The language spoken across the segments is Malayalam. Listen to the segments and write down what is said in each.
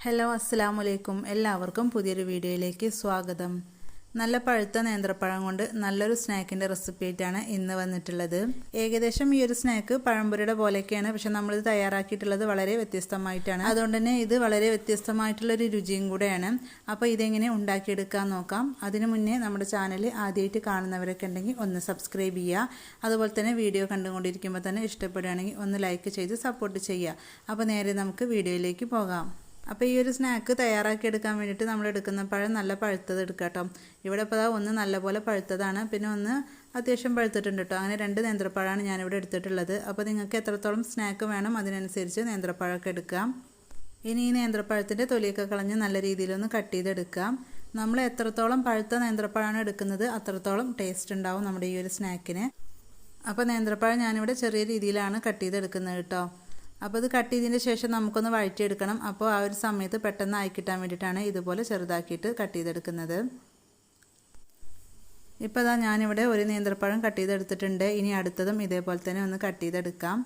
ഹലോ അസ്സലാമലൈക്കും എല്ലാവർക്കും പുതിയൊരു വീഡിയോയിലേക്ക് സ്വാഗതം. നല്ല പഴുത്ത നേന്ത്രപ്പഴം കൊണ്ട് നല്ലൊരു സ്നാക്കിൻ്റെ റെസിപ്പി ആയിട്ടാണ് ഇന്ന് വന്നിട്ടുള്ളത്. ഏകദേശം ഈ ഒരു സ്നാക്ക് പഴംപൊരിയുടെ പോലെയൊക്കെയാണ്, പക്ഷെ നമ്മളിത് തയ്യാറാക്കിയിട്ടുള്ളത് വളരെ വ്യത്യസ്തമായിട്ടാണ്. അതുകൊണ്ട് തന്നെ ഇത് വളരെ വ്യത്യസ്തമായിട്ടുള്ളൊരു രുചിയും കൂടെയാണ്. അപ്പോൾ ഇതെങ്ങനെ ഉണ്ടാക്കിയെടുക്കാൻ നോക്കാം. അതിനു മുന്നേ നമ്മുടെ ചാനൽ ആദ്യമായിട്ട് കാണുന്നവരൊക്കെ ഉണ്ടെങ്കിൽ ഒന്ന് സബ്സ്ക്രൈബ് ചെയ്യുക. അതുപോലെ തന്നെ വീഡിയോ കണ്ടുകൊണ്ടിരിക്കുമ്പോൾ തന്നെ ഇഷ്ടപ്പെടുകയാണെങ്കിൽ ഒന്ന് ലൈക്ക് ചെയ്ത് സപ്പോർട്ട് ചെയ്യുക. അപ്പോൾ നേരെ നമുക്ക് വീഡിയോയിലേക്ക് പോകാം. അപ്പോൾ ഈ ഒരു സ്നാക്ക് തയ്യാറാക്കിയെടുക്കാൻ വേണ്ടിയിട്ട് നമ്മൾ എടുക്കുന്ന പഴം നല്ല പഴുത്തത് എടുക്കുക കേട്ടോ. ഇവിടെ ഇപ്പോൾ ഒന്ന് നല്ലപോലെ പഴുത്തതാണ്, പിന്നെ ഒന്ന് അത്യാവശ്യം പഴുത്തിട്ടുണ്ട് കേട്ടോ. അങ്ങനെ 2 നേന്ത്രപ്പഴമാണ് ഞാനിവിടെ എടുത്തിട്ടുള്ളത്. അപ്പോൾ നിങ്ങൾക്ക് എത്രത്തോളം സ്നാക്ക് വേണം അതിനനുസരിച്ച് നേന്ത്രപ്പഴമൊക്കെ എടുക്കാം. ഇനി ഈ നേന്ത്രപ്പഴത്തിൻ്റെ തൊലിയൊക്കെ കളഞ്ഞ് നല്ല രീതിയിലൊന്ന് കട്ട് ചെയ്തെടുക്കാം. നമ്മൾ എത്രത്തോളം പഴുത്ത നേന്ത്രപ്പഴമാണ് എടുക്കുന്നത് അത്രത്തോളം ടേസ്റ്റ് ഉണ്ടാവും നമ്മുടെ ഈ ഒരു സ്നാക്കിന്. അപ്പോൾ നേന്ത്രപ്പഴം ഞാനിവിടെ ചെറിയ രീതിയിലാണ് കട്ട് ചെയ്തെടുക്കുന്നത് കേട്ടോ. അപ്പോൾ ഇത് കട്ട് ചെയ്തതിന് ശേഷം നമുക്കൊന്ന് വഴറ്റിയെടുക്കണം. അപ്പോൾ ആ ഒരു സമയത്ത് പെട്ടെന്ന് ആയി കിട്ടാൻ വേണ്ടിയിട്ടാണ് ഇതുപോലെ ചെറുതാക്കിയിട്ട് കട്ട് ചെയ്തെടുക്കുന്നത്. ഇപ്പോൾ ഞാനിവിടെ ഒരു നേന്ത്രപ്പഴം കട്ട് ചെയ്തെടുത്തിട്ടുണ്ട്. ഇനി അടുത്തതും ഇതേപോലെ തന്നെ ഒന്ന് കട്ട് ചെയ്തെടുക്കാം.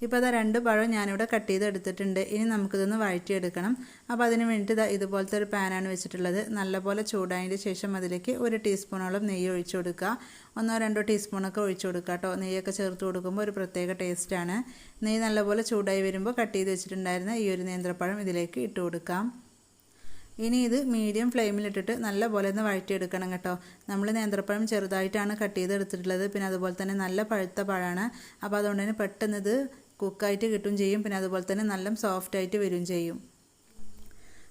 ഇപ്പോൾ 2 പഴം ഞാനിവിടെ കട്ട് ചെയ്തെടുത്തിട്ടുണ്ട്. ഇനി നമുക്കിതൊന്ന് വഴറ്റിയെടുക്കണം. അപ്പോൾ അതിന് വേണ്ടിയിട്ട് ഇതുപോലത്തെ ഒരു പാനാണ് വെച്ചിട്ടുള്ളത്. നല്ലപോലെ ചൂടായതിന് ശേഷം അതിലേക്ക് 1 ടീസ്പൂണോളം നെയ്യ് ഒഴിച്ചു കൊടുക്കുക. 1-2 ടീസ്പൂണൊക്കെ ഒഴിച്ചു കൊടുക്കുക കേട്ടോ. നെയ്യൊക്കെ ചേർത്ത് കൊടുക്കുമ്പോൾ ഒരു പ്രത്യേക ടേസ്റ്റാണ്. നെയ്യ് നല്ലപോലെ ചൂടായി വരുമ്പോൾ കട്ട് ചെയ്ത് വെച്ചിട്ടുണ്ടായിരുന്ന ഈ ഒരു നേന്ത്രപ്പഴം ഇതിലേക്ക് ഇട്ട് കൊടുക്കാം. ഇനി ഇത് മീഡിയം ഫ്ലെയിമിലിട്ടിട്ട് നല്ലപോലെ ഒന്ന് വഴറ്റിയെടുക്കണം കേട്ടോ. നമ്മൾ നേന്ത്രപ്പഴം ചെറുതായിട്ടാണ് കട്ട് ചെയ്തെടുത്തിട്ടുള്ളത്. പിന്നെ അതുപോലെ തന്നെ നല്ല പഴുത്ത പഴമാണ്. അപ്പോൾ അതുകൊണ്ട് തന്നെ പെട്ടെന്ന് ഇത് കുക്കായിട്ട് കിട്ടും ചെയ്യും. പിന്നെ അതുപോലെ തന്നെ നല്ല സോഫ്റ്റായിട്ട് വരും ചെയ്യും.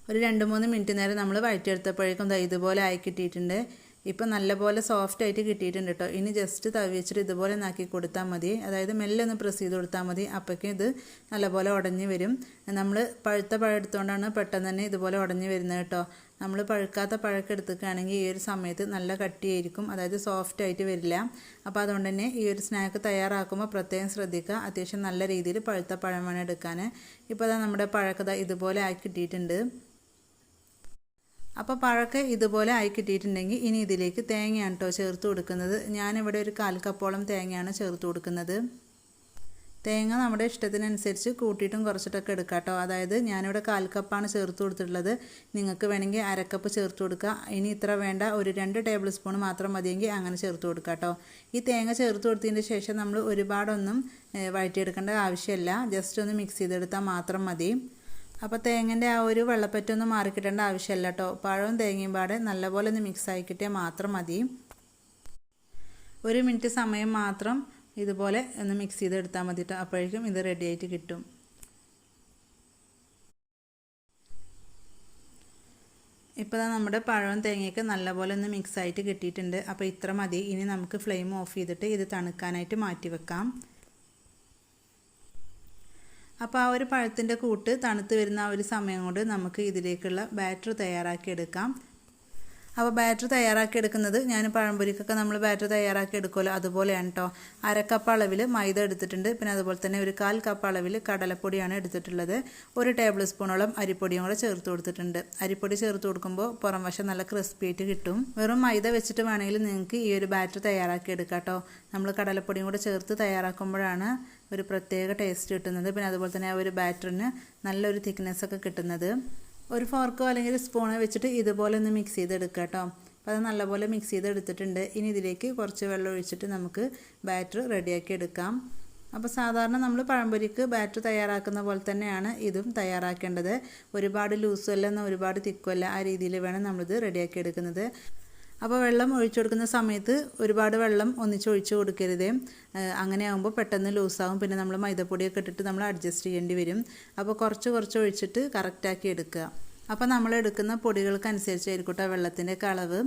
ഒരു 2-3 മിനിറ്റ് നേരം നമ്മൾ വഴറ്റിയെടുത്തപ്പോഴേക്കും ഇതുപോലെ ആയി കിട്ടിയിട്ടുണ്ട്. ഇപ്പം നല്ലപോലെ സോഫ്റ്റായിട്ട് കിട്ടിയിട്ടുണ്ട് കേട്ടോ. ഇനി ജസ്റ്റ് തവി വെച്ചിട്ട് ഇതുപോലെ നാക്കി കൊടുത്താൽ മതി. അതായത് മെല്ലെ ഒന്ന് പ്രസ് ചെയ്ത് കൊടുത്താൽ മതി. അപ്പോഴേക്കും ഇത് നല്ലപോലെ ഉടഞ്ഞ് വരും. നമ്മൾ പഴുത്ത പഴം എടുത്തുകൊണ്ടാണ് പെട്ടെന്ന് തന്നെ ഇതുപോലെ ഉടഞ്ഞ് വരുന്നത് കേട്ടോ. നമ്മൾ പഴുക്കാത്ത പഴമൊക്കെ എടുക്കുകയാണെങ്കിൽ ഈ ഒരു സമയത്ത് നല്ല കട്ടിയായിരിക്കും, അതായത് സോഫ്റ്റായിട്ട് വരില്ല. അപ്പോൾ അതുകൊണ്ട് തന്നെ ഈ ഒരു സ്നാക്ക് തയ്യാറാക്കുമ്പോൾ പ്രത്യേകം ശ്രദ്ധിക്കുക. അത്യാവശ്യം നല്ല രീതിയിൽ പഴുത്ത പഴം വേണം എടുക്കാൻ. ഇപ്പോൾ നമ്മുടെ പഴക്കത ഇതുപോലെ ആയി കിട്ടിയിട്ടുണ്ട്. അപ്പോൾ പഴമൊക്കെ ഇതുപോലെ ആയി കിട്ടിയിട്ടുണ്ടെങ്കിൽ ഇനി ഇതിലേക്ക് തേങ്ങയാണ് കേട്ടോ ചേർത്ത് കൊടുക്കുന്നത്. ഞാനിവിടെ ഒരു 1/4 കപ്പോളം തേങ്ങയാണ് ചേർത്ത് കൊടുക്കുന്നത്. തേങ്ങ നമ്മുടെ ഇഷ്ടത്തിനനുസരിച്ച് കൂട്ടിയിട്ടും കുറച്ചിട്ടൊക്കെ എടുക്കാം കേട്ടോ. അതായത് ഞാനിവിടെ 1/4 കപ്പാണ് ചേർത്ത് കൊടുത്തിട്ടുള്ളത്. നിങ്ങൾക്ക് വേണമെങ്കിൽ 1/2 കപ്പ് ചേർത്ത് കൊടുക്കുക. ഇനി ഇത്ര വേണ്ട, ഒരു 2 ടേബിൾ സ്പൂൺ മാത്രം മതിയെങ്കിൽ അങ്ങനെ ചേർത്ത് കൊടുക്കുക കേട്ടോ. ഈ തേങ്ങ ചേർത്ത് കൊടുത്തതിന് ശേഷം നമ്മൾ ഒരുപാടൊന്നും വഴറ്റിയെടുക്കേണ്ട ആവശ്യമില്ല. ജസ്റ്റ് ഒന്ന് മിക്സ് ചെയ്തെടുത്താൽ മാത്രം മതി. അപ്പോൾ തേങ്ങൻ്റെ ആ ഒരു വെള്ളപ്പറ്റൊന്നും മാറിക്കിട്ടേണ്ട ആവശ്യമില്ല കേട്ടോ. പഴവും തേങ്ങയും പാടെ നല്ലപോലെ ഒന്ന് മിക്സ് ആയി കിട്ടിയാൽ മാത്രം മതി. 1 മിനിറ്റ് സമയം മാത്രം ഇതുപോലെ ഒന്ന് മിക്സ് ചെയ്തെടുത്താൽ മതി കേട്ടോ. അപ്പോഴേക്കും ഇത് റെഡി ആയിട്ട് കിട്ടും. ഇപ്പോൾ നമ്മുടെ പഴവും തേങ്ങയൊക്കെ നല്ലപോലെ ഒന്ന് മിക്സ് ആയിട്ട് കിട്ടിയിട്ടുണ്ട്. അപ്പോൾ ഇത്ര മതി. ഇനി നമുക്ക് ഫ്ലെയിം ഓഫ് ചെയ്തിട്ട് ഇത് തണുക്കാനായിട്ട് മാറ്റി വെക്കാം. അപ്പോൾ ആ ഒരു പഴത്തിൻ്റെ കൂട്ട് തണുത്ത് വരുന്ന ആ ഒരു സമയം കൊണ്ട് നമുക്ക് ഇതിലേക്കുള്ള ബാറ്റർ തയ്യാറാക്കിയെടുക്കാം. അപ്പോൾ ബാറ്റർ തയ്യാറാക്കിയെടുക്കുന്നത് ഞാൻ പഴംപൊരിക്കൊക്കെ നമ്മൾ ബാറ്റർ തയ്യാറാക്കിയെടുക്കുമല്ലോ അതുപോലെയാണ് കേട്ടോ. 1/2 കപ്പ് അളവിൽ മൈദ എടുത്തിട്ടുണ്ട്. പിന്നെ അതുപോലെ തന്നെ ഒരു 1/4 കപ്പ് അളവിൽ കടലപ്പൊടിയാണ് എടുത്തിട്ടുള്ളത്. 1 ടേബിൾ സ്പൂണോളം അരിപ്പൊടിയും കൂടെ ചേർത്ത് കൊടുത്തിട്ടുണ്ട്. അരിപ്പൊടി ചേർത്ത് കൊടുക്കുമ്പോൾ പുറം വശം നല്ല ക്രിസ്പി ആയിട്ട് കിട്ടും. വെറും മൈദ വെച്ചിട്ട് വേണമെങ്കിൽ നിങ്ങൾക്ക് ഈ ഒരു ബാറ്റർ തയ്യാറാക്കിയെടുക്കാം കേട്ടോ. നമ്മൾ കടലപ്പൊടിയും കൂടെ ചേർത്ത് തയ്യാറാക്കുമ്പോഴാണ് ഒരു പ്രത്യേക ടേസ്റ്റ് കിട്ടുന്നത്. പിന്നെ അതുപോലെ തന്നെ ആ ഒരു ബാറ്ററിന് നല്ലൊരു തിക്നെസ്സൊക്കെ കിട്ടുന്നത്. ഒരു ഫോർക്കോ അല്ലെങ്കിൽ സ്പൂണോ വെച്ചിട്ട് ഇതുപോലെ ഒന്ന് മിക്സ് ചെയ്തെടുക്കുക കേട്ടോ. അപ്പോൾ അത് നല്ലപോലെ മിക്സ് ചെയ്തെടുത്തിട്ടുണ്ട്. ഇനി ഇതിലേക്ക് കുറച്ച് വെള്ളം ഒഴിച്ചിട്ട് നമുക്ക് ബാറ്റർ റെഡിയാക്കി എടുക്കാം. അപ്പോൾ സാധാരണ നമ്മൾ പഴംപൊരിക്ക് ബാറ്റർ തയ്യാറാക്കുന്ന പോലെ തന്നെയാണ് ഇതും തയ്യാറാക്കേണ്ടത്. ഒരുപാട് ലൂസും അല്ല എന്നാൽ ഒരുപാട് തിക്കും അല്ല, ആ രീതിയിൽ വേണം നമ്മളിത് റെഡിയാക്കി എടുക്കുന്നത്. അപ്പോൾ വെള്ളം ഒഴിച്ചു കൊടുക്കുന്ന സമയത്ത് ഒരുപാട് വെള്ളം ഒന്നിച്ചൊഴിച്ച് കൊടുക്കരുത്. അങ്ങനെ ആകുമ്പോൾ പെട്ടെന്ന് ലൂസാകും. പിന്നെ നമ്മൾ മൈദപ്പൊടിയൊക്കെ ഇട്ടിട്ട് നമ്മൾ അഡ്ജസ്റ്റ് ചെയ്യേണ്ടി വരും. അപ്പോൾ കുറച്ച് ഒഴിച്ചിട്ട് കറക്റ്റാക്കി എടുക്കുക. അപ്പോൾ നമ്മൾ എടുക്കുന്ന പൊടികൾക്കനുസരിച്ചായിരിക്കട്ടെ വെള്ളത്തിൻ്റെ അളവ്.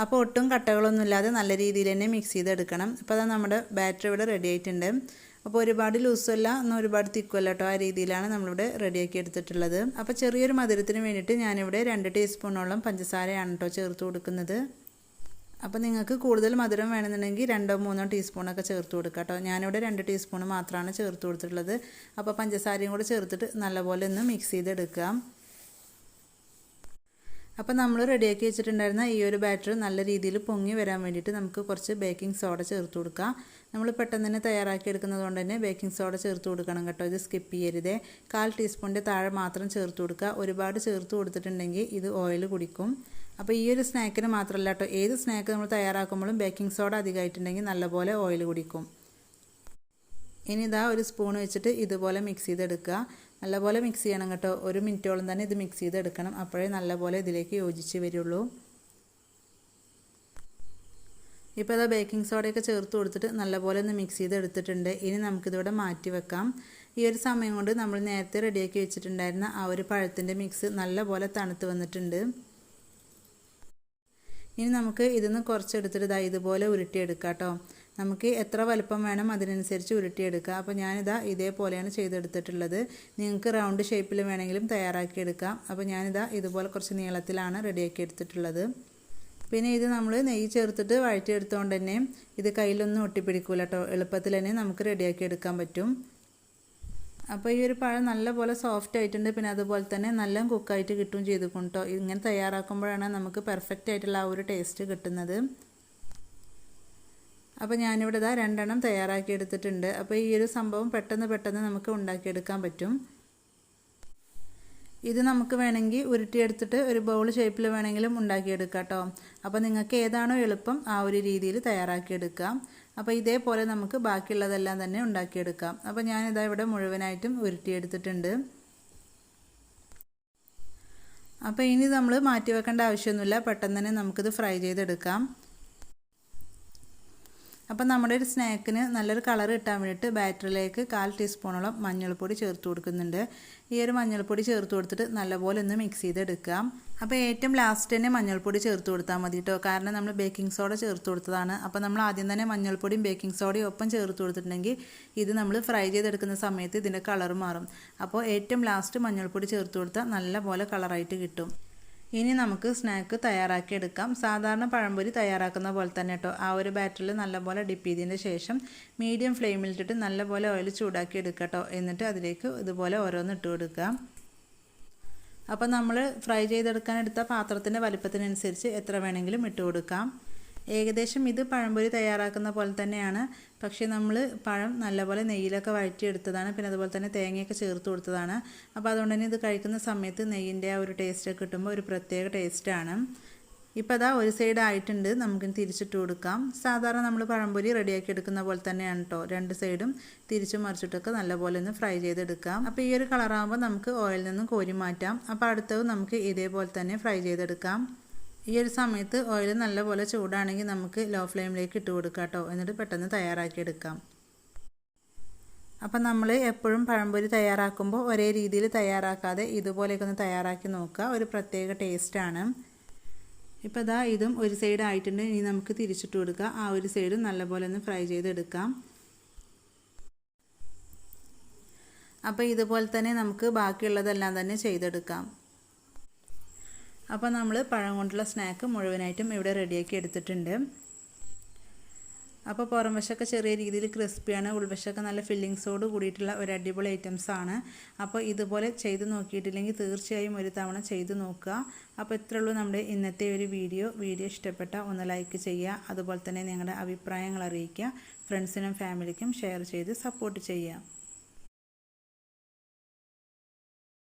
അപ്പോൾ ഒട്ടും കട്ടകളൊന്നുമില്ലാതെ നല്ല രീതിയിൽ തന്നെ മിക്സ് ചെയ്തെടുക്കണം. അപ്പോൾ നമ്മുടെ ബാറ്റർ ഇവിടെ റെഡി ആയിട്ടുണ്ട്. അപ്പോൾ ഒരുപാട് ലൂസുമല്ല എന്നാൽ ഒരുപാട് തിക്കുമല്ല കേട്ടോ. ആ രീതിയിലാണ് നമ്മളിവിടെ റെഡിയാക്കി എടുത്തിട്ടുള്ളത്. അപ്പോൾ ചെറിയൊരു മധുരത്തിന് വേണ്ടിയിട്ട് ഞാനിവിടെ 2 ടീസ്പൂണോളം പഞ്ചസാരയാണ് കേട്ടോ ചേർത്ത് കൊടുക്കുന്നത്. അപ്പോൾ നിങ്ങൾക്ക് കൂടുതൽ മധുരം വേണമെന്നുണ്ടെങ്കിൽ 2-3 ടീസ്പൂണൊക്കെ ചേർത്ത് കൊടുക്കുക കേട്ടോ. ഞാനിവിടെ 2 ടീസ്പൂൺ മാത്രമാണ് ചേർത്ത് കൊടുത്തിട്ടുള്ളത്. അപ്പോൾ പഞ്ചസാരയും കൂടെ ചേർത്തിട്ട് നല്ലപോലെ ഒന്ന് മിക്സ് ചെയ്തെടുക്കാം. അപ്പോൾ നമ്മൾ റെഡിയാക്കി വെച്ചിട്ടുണ്ടായിരുന്ന ഈ ഒരു ബാറ്റർ നല്ല രീതിയിൽ പൊങ്ങി വരാൻ വേണ്ടിയിട്ട് നമുക്ക് കുറച്ച് ബേക്കിംഗ് സോഡ ചേർത്ത് കൊടുക്കാം. നമ്മൾ പെട്ടെന്ന് തന്നെ തയ്യാറാക്കി എടുക്കുന്നത് കൊണ്ട് തന്നെ ബേക്കിംഗ് സോഡ ചേർത്ത് കൊടുക്കണം കേട്ടോ. ഇത് സ്കിപ്പ് ചെയ്യരുതേ. 1/4 ടീസ്പൂണിൻ്റെ താഴെ മാത്രം ചേർത്ത് കൊടുക്കുക. ഒരുപാട് ചേർത്ത് കൊടുത്തിട്ടുണ്ടെങ്കിൽ ഇത് ഓയിൽ കുടിക്കും. അപ്പോൾ ഈ ഒരു സ്നാക്കിന് മാത്രമല്ല കേട്ടോ, ഏത് സ്നാക്ക് നമ്മൾ തയ്യാറാക്കുമ്പോഴും ബേക്കിംഗ് സോഡ അധികമായിട്ടുണ്ടെങ്കിൽ നല്ലപോലെ ഓയിൽ കുടിക്കും. ഇനി ഇതാ ഒരു സ്പൂൺ വെച്ചിട്ട് ഇതുപോലെ മിക്സ് ചെയ്തെടുക്കുക. നല്ലപോലെ മിക്സ് ചെയ്യണം കേട്ടോ. 1 മിനിറ്റോളം തന്നെ ഇത് മിക്സ് ചെയ്തെടുക്കണം. അപ്പോഴേ നല്ലപോലെ ഇതിലേക്ക് യോജിച്ച് വരുള്ളൂ. ഇപ്പോൾ ഇതാ ബേക്കിംഗ് സോഡയൊക്കെ ചേർത്ത് കൊടുത്തിട്ട് നല്ലപോലെ ഒന്ന് മിക്സ് ചെയ്തെടുത്തിട്ടുണ്ട്. ഇനി നമുക്കിതിവിടെ മാറ്റി വെക്കാം. ഈ ഒരു സമയം കൊണ്ട് നമ്മൾ നേരത്തെ റെഡിയാക്കി വെച്ചിട്ടുണ്ടായിരുന്ന ആ ഒരു പഴത്തിൻ്റെ മിക്സ് നല്ലപോലെ തണുത്ത് വന്നിട്ടുണ്ട്. ഇനി നമുക്ക് ഇതിന്ന് കുറച്ചെടുത്തിട്ട് ഇതുപോലെ ഉരുട്ടിയെടുക്കാം കേട്ടോ. നമുക്ക് എത്ര വലുപ്പം വേണം അതിനനുസരിച്ച് ഉരുട്ടിയെടുക്കാം. അപ്പോൾ ഞാനിതാ ഇതേപോലെയാണ് ചെയ്തെടുത്തിട്ടുള്ളത്. നിങ്ങൾക്ക് റൗണ്ട് ഷേപ്പിൽ വേണമെങ്കിലും തയ്യാറാക്കിയെടുക്കാം. അപ്പോൾ ഞാനിതാ ഇതുപോലെ കുറച്ച് നീളത്തിലാണ് റെഡിയാക്കി എടുത്തിട്ടുള്ളത്. പിന്നെ ഇത് നമ്മൾ നെയ്യ് ചേർത്തിട്ട് വഴറ്റിയെടുത്തുകൊണ്ട് തന്നെ ഇത് കയ്യിലൊന്നും ഒട്ടിപ്പിടിക്കില്ല കേട്ടോ. എളുപ്പത്തിൽ തന്നെ നമുക്ക് റെഡിയാക്കി എടുക്കാൻ പറ്റും. അപ്പോൾ ഈ ഒരു പഴം നല്ലപോലെ സോഫ്റ്റ് ആയിട്ടുണ്ട്. പിന്നെ അതുപോലെ തന്നെ നല്ല കുക്കായിട്ട് കിട്ടുകയും ചെയ്തിരിക്കും കേട്ടോ. ഇങ്ങനെ തയ്യാറാക്കുമ്പോഴാണ് നമുക്ക് പെർഫെക്റ്റ് ആയിട്ടുള്ള ആ ഒരു ടേസ്റ്റ് കിട്ടുന്നത്. അപ്പോൾ ഞാനിവിടെ 2 എണ്ണം തയ്യാറാക്കി എടുത്തിട്ടുണ്ട്. അപ്പോൾ ഈ ഒരു സംഭവം പെട്ടെന്ന് നമുക്ക് ഉണ്ടാക്കിയെടുക്കാൻ പറ്റും. ഇത് നമുക്ക് വേണമെങ്കിൽ ഉരുട്ടിയെടുത്തിട്ട് ഒരു ബൗൾ ഷേപ്പിൽ വേണമെങ്കിലും ഉണ്ടാക്കിയെടുക്കാം കേട്ടോ. അപ്പോൾ നിങ്ങൾക്ക് ഏതാണോ എളുപ്പം ആ ഒരു രീതിയിൽ തയ്യാറാക്കിയെടുക്കാം. അപ്പോൾ ഇതേപോലെ നമുക്ക് ബാക്കിയുള്ളതെല്ലാം തന്നെ ഉണ്ടാക്കിയെടുക്കാം. അപ്പോൾ ഞാനിതാ ഇവിടെ മുഴുവനായിട്ടും ഉരുട്ടിയെടുത്തിട്ടുണ്ട്. അപ്പോൾ ഇനി നമ്മൾ മാറ്റി വെക്കേണ്ട ആവശ്യമൊന്നുമില്ല. പെട്ടെന്ന് തന്നെ നമുക്കിത് ഫ്രൈ ചെയ്തെടുക്കാം. അപ്പോൾ നമ്മുടെ ഒരു സ്നാക്കിന് നല്ലൊരു കളർ കിട്ടാൻ വേണ്ടിയിട്ട് ബാറ്ററിലേക്ക് 1/4 ടീസ്പൂണോളം മഞ്ഞൾപ്പൊടി ചേർത്ത് കൊടുക്കുന്നുണ്ട്. ഈ ഒരു മഞ്ഞൾപ്പൊടി ചേർത്ത് കൊടുത്തിട്ട് നല്ലപോലെ ഒന്ന് മിക്സ് ചെയ്തെടുക്കാം. അപ്പോൾ ഏറ്റവും ലാസ്റ്റ് തന്നെ മഞ്ഞൾപ്പൊടി ചേർത്ത് കൊടുത്താൽ മതി കേട്ടോ. കാരണം നമ്മൾ ബേക്കിംഗ് സോഡ ചേർത്ത് കൊടുത്തതാണ്. അപ്പോൾ നമ്മൾ ആദ്യം തന്നെ മഞ്ഞൾപ്പൊടിയും ബേക്കിംഗ് സോഡയും ഒപ്പം ചേർത്ത് കൊടുത്തിട്ടുണ്ടെങ്കിൽ ഇത് നമ്മൾ ഫ്രൈ ചെയ്തെടുക്കുന്ന സമയത്ത് ഇതിൻ്റെ കളർ മാറും. അപ്പോൾ ഏറ്റവും ലാസ്റ്റ് മഞ്ഞൾപ്പൊടി ചേർത്ത് കൊടുത്താൽ നല്ലപോലെ കളറായിട്ട് കിട്ടും. ഇനി നമുക്ക് സ്നാക്ക് തയ്യാറാക്കി എടുക്കാം. സാധാരണ പഴംപൊരി തയ്യാറാക്കുന്ന പോലെ തന്നെ കേട്ടോ. ആ ഒരു ബാറ്ററിൽ നല്ലപോലെ ഡിപ്പ് ചെയ്തതിന് ശേഷം മീഡിയം ഫ്ലെയിമിലിട്ടിട്ട് നല്ലപോലെ ഓയിൽ ചൂടാക്കി എടുക്കുക കേട്ടോ. എന്നിട്ട് അതിലേക്ക് ഇതുപോലെ ഓരോന്ന് ഇട്ട് കൊടുക്കുക. അപ്പോൾ നമ്മൾ ഫ്രൈ ചെയ്തെടുക്കാൻ എടുത്ത പാത്രത്തിൻ്റെ വലിപ്പത്തിനനുസരിച്ച് എത്ര വേണമെങ്കിലും ഇട്ട് കൊടുക്കാം. ഏകദേശം ഇത് പഴംപൊരി തയ്യാറാക്കുന്ന പോലെ തന്നെയാണ്. പക്ഷേ നമ്മൾ പഴം നല്ലപോലെ നെയ്യിലൊക്കെ വഴറ്റിയെടുത്തതാണ്. പിന്നെ അതുപോലെ തന്നെ തേങ്ങയൊക്കെ ചേർത്ത് കൊടുത്തതാണ്. അപ്പോൾ അതുകൊണ്ട് തന്നെ ഇത് കഴിക്കുന്ന സമയത്ത് നെയ്യിൻ്റെ ആ ഒരു ടേസ്റ്റൊക്കെ കിട്ടുമ്പോൾ ഒരു പ്രത്യേക ടേസ്റ്റാണ്. ഇപ്പോൾ അതാ ഒരു സൈഡ് ആയിട്ടുണ്ട്. നമുക്കിനി തിരിച്ചിട്ട് കൊടുക്കാം. സാധാരണ നമ്മൾ പഴംപൊരി റെഡിയാക്കി എടുക്കുന്ന പോലെ തന്നെയാണ് കേട്ടോ. 2 സൈഡും തിരിച്ചും മറിച്ചിട്ടൊക്കെ നല്ലപോലെ ഒന്ന് ഫ്രൈ ചെയ്തെടുക്കാം. അപ്പോൾ ഈ ഒരു കളറാകുമ്പോൾ നമുക്ക് ഓയിലിൽ നിന്നും കോരി മാറ്റാം. അപ്പോൾ അടുത്തത് നമുക്ക് ഇതേപോലെ തന്നെ ഫ്രൈ ചെയ്തെടുക്കാം. ഈ ഒരു സമയത്ത് ഓയിൽ നല്ലപോലെ ചൂടാണെങ്കിൽ നമുക്ക് ലോ ഫ്ലെയിമിലേക്ക് ഇട്ട് കൊടുക്കാം കേട്ടോ. എന്നിട്ട് പെട്ടെന്ന് തയ്യാറാക്കിയെടുക്കാം. അപ്പം നമ്മൾ എപ്പോഴും പഴംപൊരി തയ്യാറാക്കുമ്പോൾ ഒരേ രീതിയിൽ തയ്യാറാക്കാതെ ഇതുപോലെയൊക്കെ ഒന്ന് തയ്യാറാക്കി നോക്കുക. ഒരു പ്രത്യേക ടേസ്റ്റാണ്. ഇപ്പോൾ ഇതാ ഇതും ഒരു സൈഡ് ആയിട്ടുണ്ട്. ഇനി നമുക്ക് തിരിച്ചിട്ട് കൊടുക്കുക. ആ ഒരു സൈഡും നല്ലപോലെ ഒന്ന് ഫ്രൈ ചെയ്തെടുക്കാം. അപ്പോൾ ഇതുപോലെ തന്നെ നമുക്ക് ബാക്കിയുള്ളതെല്ലാം തന്നെ ചെയ്തെടുക്കാം. അപ്പോൾ നമ്മൾ പഴം കൊണ്ടുള്ള സ്നാക്ക് മുഴുവനായിട്ടും ഇവിടെ റെഡിയാക്കി എടുത്തിട്ടുണ്ട്. അപ്പോൾ പുറം വശമൊക്കെ ചെറിയ രീതിയിൽ ക്രിസ്പിയാണ്. ഉൾവശമൊക്കെ നല്ല ഫില്ലിങ്സോട് കൂടിയിട്ടുള്ള ഒരു അടിപൊളി ഐറ്റംസാണ്. അപ്പോൾ ഇതുപോലെ ചെയ്ത് നോക്കിയിട്ടില്ലെങ്കിൽ തീർച്ചയായും ഒരു തവണ ചെയ്ത് നോക്കുക. അപ്പോൾ ഇത്രയേ ഉള്ളൂ നമ്മുടെ ഇന്നത്തെ ഒരു വീഡിയോ ഇഷ്ടപ്പെട്ട ഒന്ന് ലൈക്ക് ചെയ്യുക. അതുപോലെ തന്നെ നിങ്ങളുടെ അഭിപ്രായങ്ങൾ അറിയിക്കുക. ഫ്രണ്ട്സിനും ഫാമിലിക്കും ഷെയർ ചെയ്ത് സപ്പോർട്ട് ചെയ്യുക.